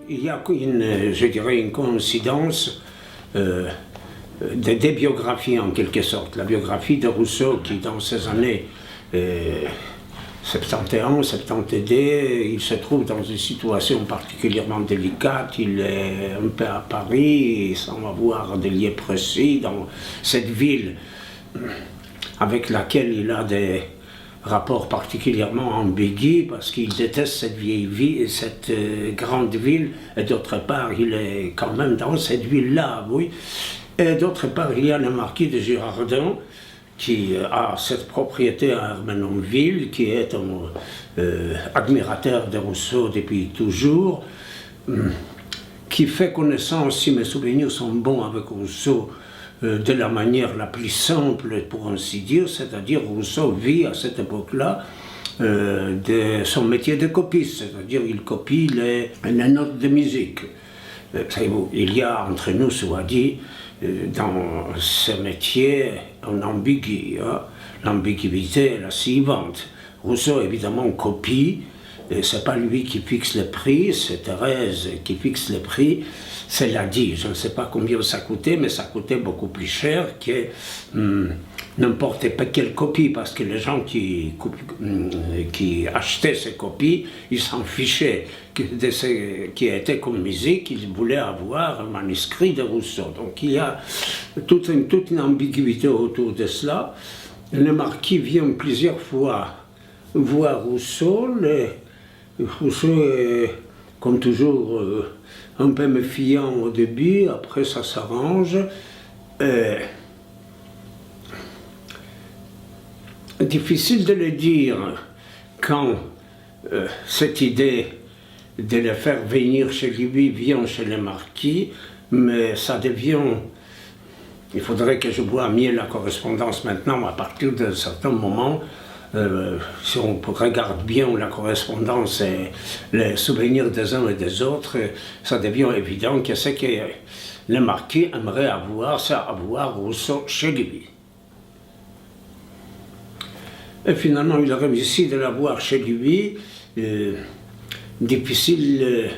il y a je dirais une coïncidence des biographies en quelque sorte. La biographie de Rousseau qui dans ces années 71, 70, il se trouve dans une situation particulièrement délicate, il est un peu à Paris sans avoir de liens précis dans cette ville avec laquelle il a des rapport particulièrement ambigu parce qu'il déteste cette vieille ville, cette grande ville, et d'autre part il est quand même dans cette ville-là, oui. Et d'autre part il y a le marquis de Girardin qui a cette propriété à Ermenonville, qui est un admirateur de Rousseau depuis toujours, qui fait connaissance, si mes souvenirs sont bons, avec Rousseau, de la manière la plus simple, pour ainsi dire, c'est-à-dire Rousseau vit à cette époque-là de son métier de copiste, c'est-à-dire il copie les notes de musique. Il y a entre nous, soit dit, dans ce métier, un ambigu. Hein. L'ambiguïté est la suivante. Rousseau, évidemment, copie, et c'est pas lui qui fixe le prix, c'est Thérèse qui fixe le prix. Cela dit, je ne sais pas combien ça coûtait, mais ça coûtait beaucoup plus cher que n'importe quelle copie, parce que les gens qui achetaient ces copies, ils s'en fichaient de ce qui était comme musique, ils voulaient avoir un manuscrit de Rousseau. Donc il y a toute une ambiguïté autour de cela. Le marquis vient plusieurs fois voir Rousseau. Rousseau est, comme toujours, un peu méfiant au début, après ça s'arrange. Difficile de le dire quand cette idée de le faire venir chez lui vient chez le marquis, mais ça devient... Il faudrait que je voie mieux la correspondance maintenant, à partir d'un certain moment. Si on regarde bien la correspondance et les souvenirs des uns et des autres, ça devient évident que ce que le marquis aimerait avoir, c'est avoir Rousseau chez lui. Et finalement, il a réussi de l'avoir chez lui. Difficile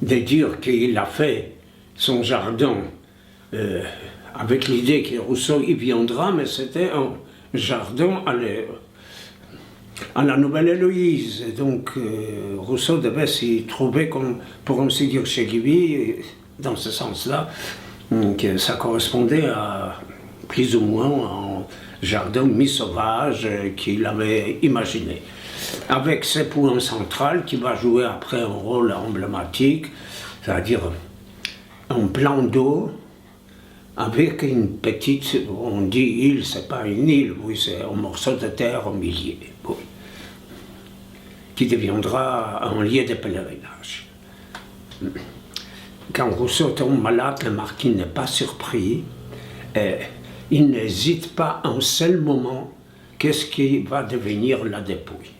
de dire qu'il a fait son jardin avec l'idée que Rousseau y viendra, mais c'était un jardin à la Nouvelle-Héloïse. Donc Rousseau devait s'y trouver, comme, pour ainsi dire, chez lui, dans ce sens-là, que ça correspondait à plus ou moins un jardin mi-sauvage qu'il avait imaginé. Avec ce point central qui va jouer après un rôle emblématique, c'est-à-dire un plan d'eau avec une petite, on dit île, c'est pas une île, oui, c'est un morceau de terre au milieu, oui, qui deviendra un lieu de pèlerinage. Quand Rousseau tombe malade, le marquis n'est pas surpris, et il n'hésite pas un seul moment qu'est-ce qui va devenir la dépouille.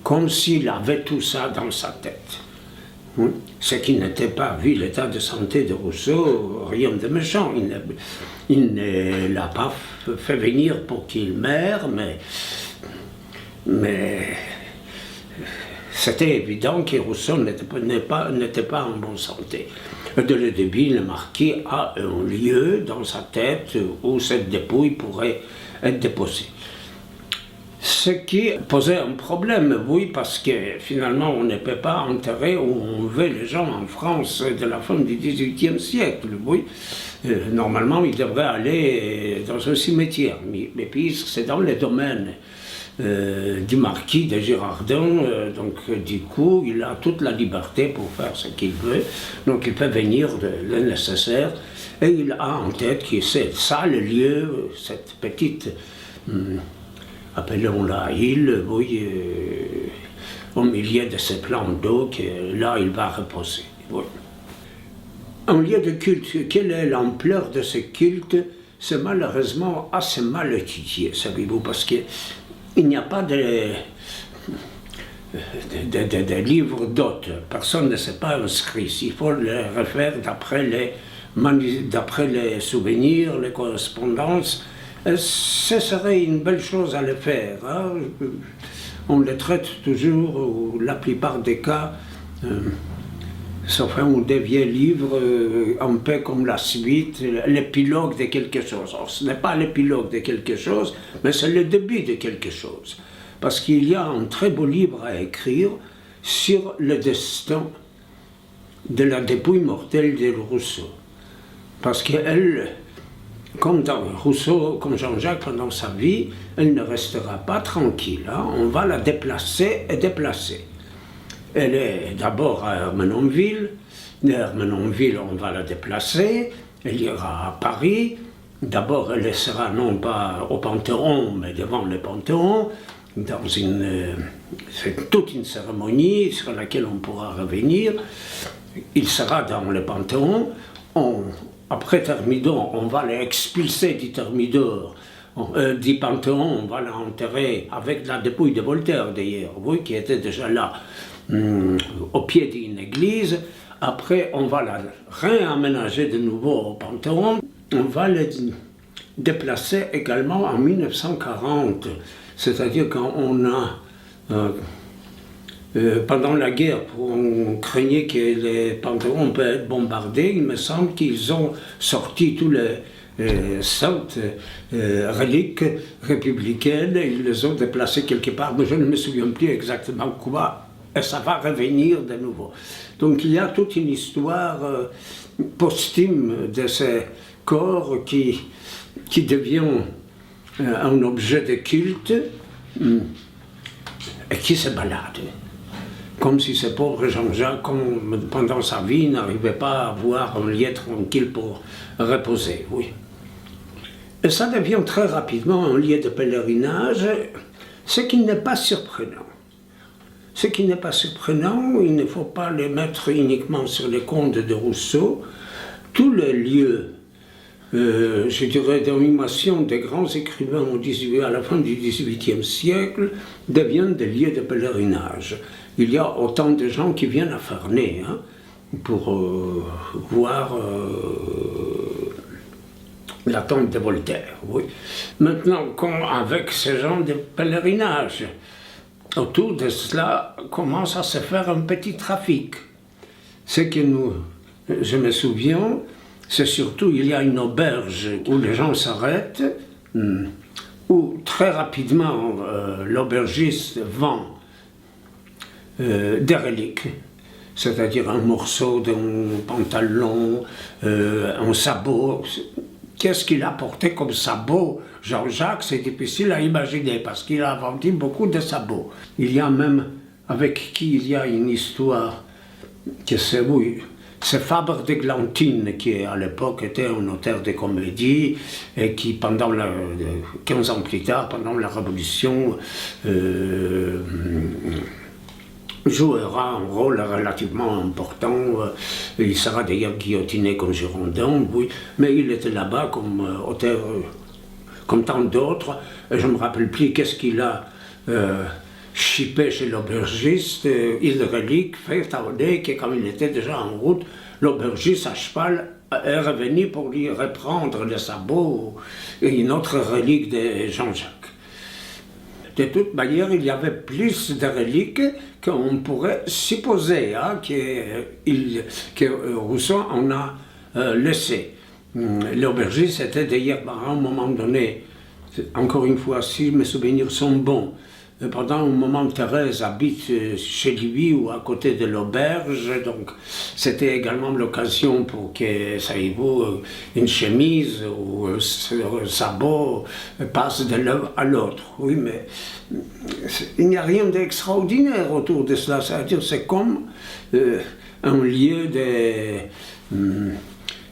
Comme s'il avait tout ça dans sa tête. Ce qui n'était pas, vu l'état de santé de Rousseau, rien de méchant. Il ne l'a pas fait venir pour qu'il meure, mais c'était évident que Rousseau n'était pas en bonne santé. Dès le début, le marquis a un lieu dans sa tête où cette dépouille pourrait être déposée. Ce qui posait un problème, oui, parce que finalement on ne peut pas enterrer où on veut les gens en France de la fin du XVIIIe siècle, oui. Normalement, ils devraient aller dans un cimetière, mais puisque c'est dans le domaine du marquis de Girardin, donc du coup, il a toute la liberté pour faire ce qu'il veut, donc il peut venir le nécessaire, et il a en tête que c'est ça le lieu, cette petite... appelons-la île, oui, au milieu de ce plan d'eau, que là il va reposer. Oui. Un lieu de culte, quelle est l'ampleur de ce culte? C'est malheureusement assez mal étudié, savez-vous, parce qu'il n'y a pas de livres d'hôtes, personne ne s'est pas inscrit, il faut les refaire d'après les souvenirs, les correspondances. Ce serait une belle chose à le faire. Hein. on les traite toujours, ou la plupart des cas, sauf un des vieux livres, un peu comme la suite, l'épilogue de quelque chose. Alors, ce n'est pas l'épilogue de quelque chose, mais c'est le début de quelque chose. Parce qu'il y a un très beau livre à écrire sur le destin de la dépouille mortelle de Rousseau. Parce qu'elle, comme dans Rousseau, comme Jean-Jacques pendant sa vie, elle ne restera pas tranquille. Hein. On va la déplacer et déplacer. Elle est d'abord à Ermenonville. D'Ermenonville, on va la déplacer. Elle ira à Paris. D'abord, elle sera non pas au Panthéon, mais devant le Panthéon. C'est toute une cérémonie sur laquelle on pourra revenir. Il sera dans le Panthéon. Après Thermidor, on va l'expulser du Thermidor. Du Panthéon, on va l'enterrer avec la dépouille de Voltaire d'ailleurs, oui, qui était déjà là, au pied d'une église. Après, on va la réaménager de nouveau au Panthéon. On va le déplacer également en 1940, c'est-à-dire quand on a, pendant la guerre, on craignait que les Panthéons puissent être bombardés, il me semble qu'ils ont sorti tous les saintes reliques républicaines, ils les ont déplacées quelque part, mais je ne me souviens plus exactement quoi, et ça va revenir de nouveau. Donc il y a toute une histoire posthume de ces corps qui devient un objet de culte et qui se balade. Comme si ce pauvre Jean-Jacques, pendant sa vie, n'arrivait pas à avoir un lieu tranquille pour reposer, oui. Et ça devient très rapidement un lieu de pèlerinage, ce qui n'est pas surprenant. Ce qui n'est pas surprenant, il ne faut pas les mettre uniquement sur les comptes de Rousseau. Tous les lieux, je dirais, d'animation des grands écrivains à la fin du XVIIIe siècle deviennent des lieux de pèlerinage. Il y a autant de gens qui viennent à Ferney hein, pour voir la tombe de Voltaire. Oui. Maintenant, avec ce genre de pèlerinage, autour de cela commence à se faire un petit trafic. Ce que je me souviens, c'est surtout il y a une auberge où les gens s'arrêtent, où très rapidement l'aubergiste vend des reliques, c'est-à-dire un morceau d'un pantalon, un sabot. Qu'est-ce qu'il a porté comme sabot, Jean-Jacques? C'est difficile à imaginer parce qu'il a vendu beaucoup de sabots. Il y a même avec qui il y a une histoire que c'est, oui, c'est Fabre d'Églantine qui à l'époque était un auteur de comédie et qui pendant 15 ans plus tard, pendant la Révolution, jouera un rôle relativement important. Il sera d'ailleurs guillotiné comme Girondin, oui, mais il était là-bas comme auteur, comme tant d'autres. Je ne me rappelle plus qu'est-ce qu'il a chippé chez l'aubergiste. Il relique, fait tarder que comme il était déjà en route, l'aubergiste à cheval est revenu pour lui reprendre le sabot et une autre relique de Jean-Jacques. De toute manière, il y avait plus de reliques qu'on pourrait supposer hein, que Rousseau en a laissé. L'aubergiste était d'ailleurs à un moment donné, encore une fois, si mes souvenirs sont bons, pendant un moment Thérèse habite chez lui ou à côté de l'auberge, donc c'était également l'occasion pour que ça y vaut une chemise ou un sabot passe de l'un à l'autre. Oui, mais il n'y a rien d'extraordinaire autour de cela, c'est-à-dire c'est comme un lieu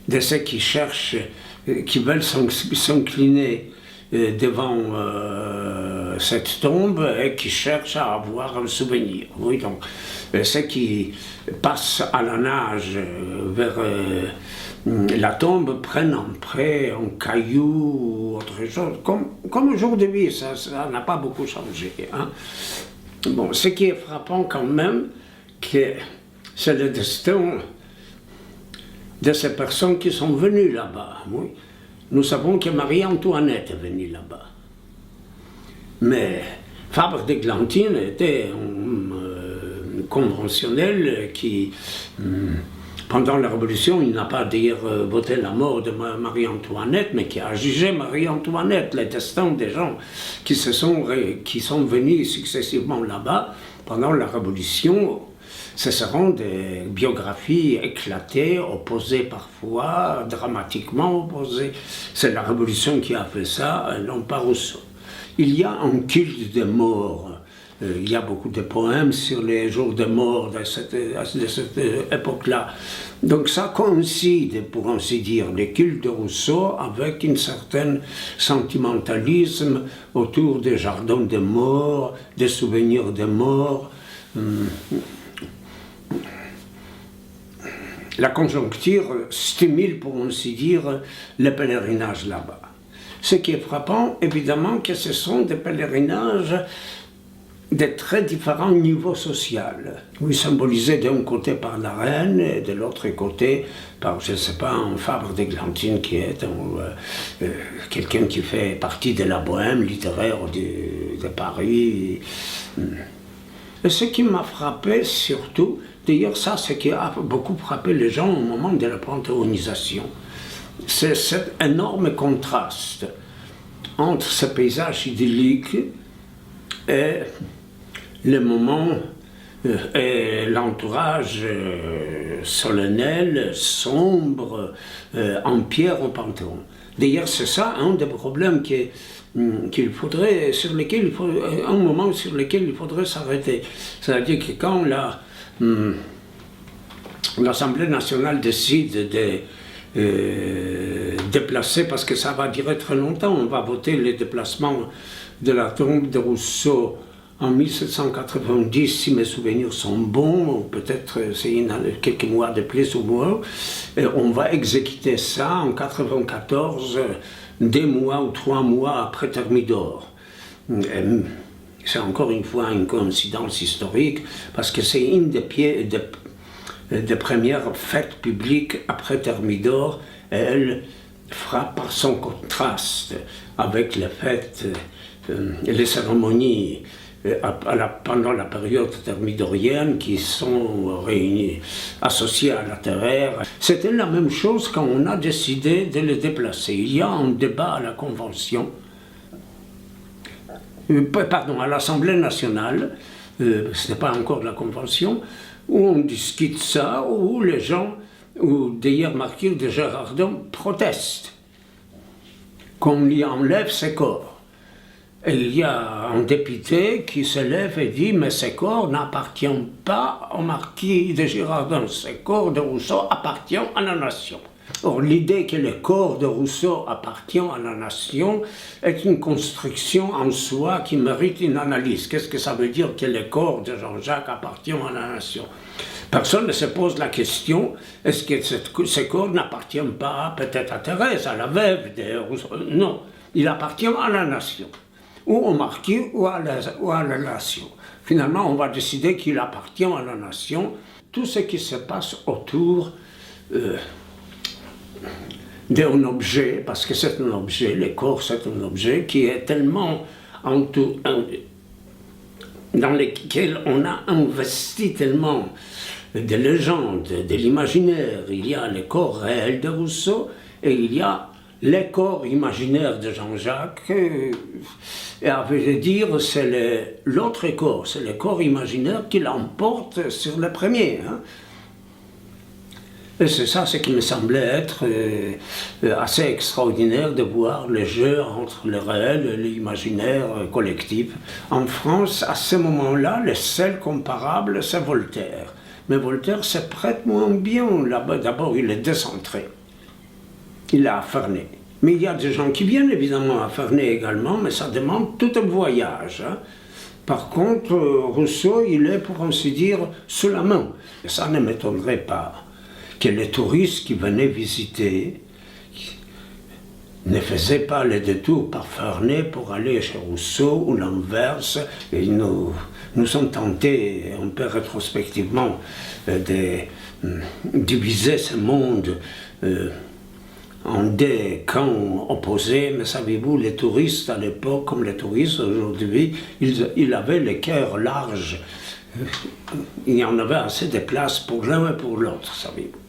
de ceux qui cherchent, qui veulent s'incliner devant cette tombe et qui cherchent à avoir un souvenir. Oui, donc ceux qui passent à la nage vers la tombe prennent un prêt, un caillou ou autre chose, comme aujourd'hui, ça n'a pas beaucoup changé. Hein. Bon, ce qui est frappant quand même, c'est le destin de ces personnes qui sont venues là-bas. Oui. Nous savons que Marie-Antoinette est venue là-bas. Mais Fabre d'Églantine était un conventionnel qui, pendant la Révolution, il n'a pas d'ailleurs voté la mort de Marie-Antoinette, mais qui a jugé Marie-Antoinette, les destins des gens qui sont venus successivement là-bas pendant la Révolution. Ce seront des biographies éclatées, opposées parfois, dramatiquement opposées. C'est la Révolution qui a fait ça, non pas Rousseau. Il y a un culte des morts. Il y a beaucoup de poèmes sur les jours de mort de cette époque-là. Donc ça coïncide, pour ainsi dire, le culte de Rousseau avec un certain sentimentalisme autour des jardins de mort, des souvenirs de mort. La conjoncture stimule, pour ainsi dire, le pèlerinage là-bas. Ce qui est frappant, évidemment, que ce sont des pèlerinages de très différents niveaux sociaux. Oui, symbolisés d'un côté par la reine et de l'autre côté par, je ne sais pas, un Fabre d'Églantine qui est quelqu'un qui fait partie de la bohème littéraire de Paris. Et ce qui m'a frappé surtout, d'ailleurs ça, ce qui a beaucoup frappé les gens au moment de la panthéonisation, c'est cet énorme contraste entre ce paysage idyllique et le moment et l'entourage solennel, sombre, en pierre au Panthéon. D'ailleurs, c'est ça un des problèmes qu'il faudrait, un moment sur lequel il faudrait s'arrêter. C'est-à-dire que quand l'Assemblée nationale décide de déplacer, parce que ça va durer très longtemps, on va voter les déplacements de la tombe de Rousseau en 1790, si mes souvenirs sont bons, peut-être c'est quelques mois de plus ou moins, et on va exécuter ça en 1994, 2 mois ou 3 mois après Thermidor. C'est encore une fois une coïncidence historique, parce que c'est une des premières fêtes publiques après Thermidor, et elle frappe par son contraste avec les fêtes, les cérémonies pendant la période thermidorienne qui sont réunies, associées à la terreur. C'était la même chose quand on a décidé de les déplacer. Il y a un débat à la Convention, à l'Assemblée nationale, ce n'est pas encore la Convention, où on discute ça, où les gens, où d'ailleurs Marquis de Gérardon proteste qu'on lui enlève ses corps. Et il y a un député qui se lève et dit « Mais ces corps n'appartiennent pas au Marquis de Girardon, ces corps de Rousseau appartiennent à la nation. » Or, l'idée que le corps de Rousseau appartient à la nation est une construction en soi qui mérite une analyse. Qu'est-ce que ça veut dire que le corps de Jean-Jacques appartient à la nation? Personne ne se pose la question, est-ce que ces corps n'appartiennent pas peut-être à Thérèse, à la veuve de Rousseau? Non, il appartient à la nation, ou au marquis ou à la nation. Finalement, on va décider qu'il appartient à la nation. Tout ce qui se passe autour d'un objet, parce que c'est un objet, le corps c'est un objet qui est tellement dans lequel on a investi tellement de légendes, de l'imaginaire. Il y a le corps réel de Rousseau et il y a le corps imaginaire de Jean-Jacques. Et à vrai dire, c'est l'autre corps, c'est le corps imaginaire qui l'emporte sur le premier. Hein. Et c'est ça ce qui me semblait être assez extraordinaire de voir le jeu entre le réel et l'imaginaire collectif. En France, à ce moment-là, le seul comparable, c'est Voltaire. Mais Voltaire se prête moins bien là-bas. D'abord, il est décentré. Il est à Ferney. Mais il y a des gens qui viennent évidemment à Ferney également, mais ça demande tout un voyage. Hein. Par contre, Rousseau, il est, pour ainsi dire, sous la main. Et ça ne m'étonnerait pas que les touristes qui venaient visiter ne faisaient pas le détour par Ferney pour aller chez Rousseau ou l'inverse. Et nous sommes tentés, un peu rétrospectivement, de diviser ce monde en deux camps opposés, mais savez-vous, les touristes à l'époque, comme les touristes aujourd'hui, ils avaient le cœur large. Il y en avait assez de place pour l'un et pour l'autre, savez-vous.